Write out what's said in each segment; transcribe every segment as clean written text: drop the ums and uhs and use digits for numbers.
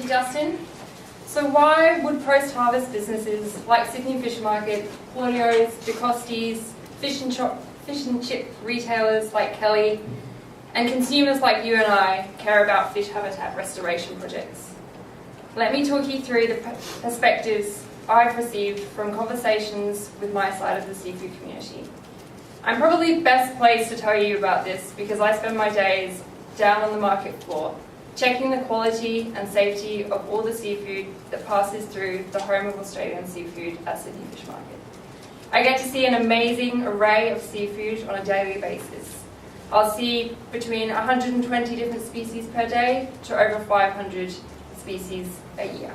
you, Dustin. So why would post-harvest businesses like Sydney Fish Market, Claudio's, DeCosti's, fish and chip retailers like Kelly, and consumers like you and I care about fish habitat restoration projects? Let me talk you through the perspectives I've received from conversations with my side of the seafood community. I'm probably best placed to tell you about this because I spend my days down on the market floor, checking the quality and safety of all the seafood that passes through the home of Australian seafood at Sydney Fish Market. I get to see an amazing array of seafood on a daily basis. I'll see between 120 different species per day to over 500 species a year.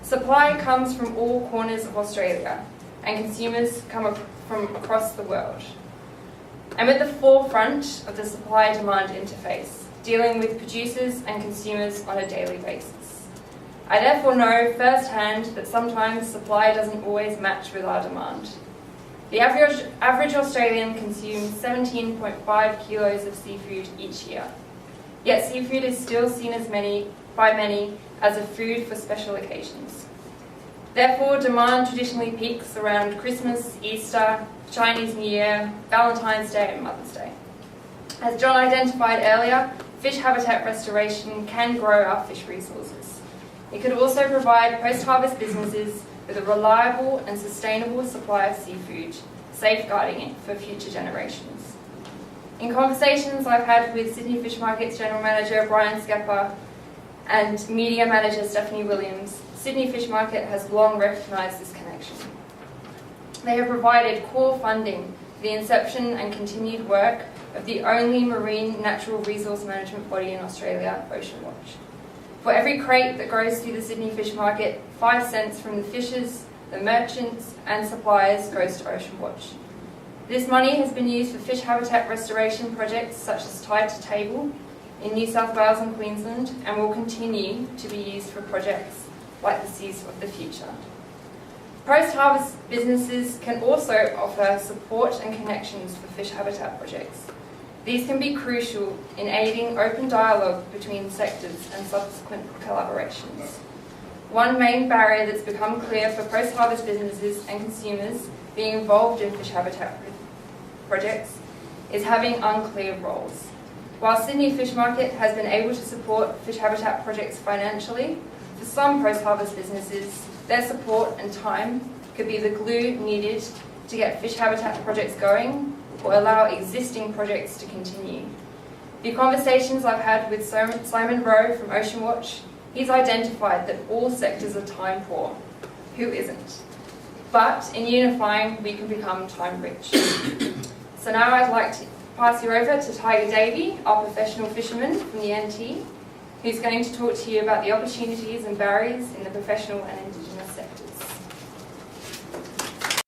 Supply comes from all corners of Australia, and consumers come from across the world. I'm at the forefront of the supply-demand interface, dealing with producers and consumers on a daily basis. I therefore know firsthand that sometimes supply doesn't always match with our demand. The average Australian consumes 17.5 kilos of seafood each year, yet seafood is still seen by many as a food for special occasions. Therefore, demand traditionally peaks around Christmas, Easter, Chinese New Year, Valentine's Day and Mother's Day. As John identified earlier, fish habitat restoration can grow our fish resources. It could also provide post-harvest businesses with a reliable and sustainable supply of seafood, safeguarding it for future generations. In conversations I've had with Sydney Fish Market's General Manager Brian Skepper and Media Manager Stephanie Williams, Sydney Fish Market has long recognised this connection. They have provided core funding for the inception and continued work of the only marine natural resource management body in Australia, Ocean Watch. For every crate that goes through the Sydney Fish Market, 5 cents from the fishers, the merchants and suppliers goes to Ocean Watch. This money has been used for fish habitat restoration projects such as Tide to Table in New South Wales and Queensland, and will continue to be used for projects like the Seas of the Future. Post-harvest businesses can also offer support and connections for fish habitat projects. These can be crucial in aiding open dialogue between sectors and subsequent collaborations. One main barrier that's become clear for post-harvest businesses and consumers being involved in fish habitat projects is having unclear roles. While Sydney Fish Market has been able to support fish habitat projects financially, for some post-harvest businesses, their support and time could be the glue needed to get fish habitat projects going or allow existing projects to continue. The conversations I've had with Simon Rowe from Ocean Watch, he's identified that all sectors are time poor. Who isn't? But in unifying, we can become time rich. So now I'd like to pass you over to Tiger Davey, our professional fisherman from the NT, who's going to talk to you about the opportunities and barriers in the professional and Indigenous sector.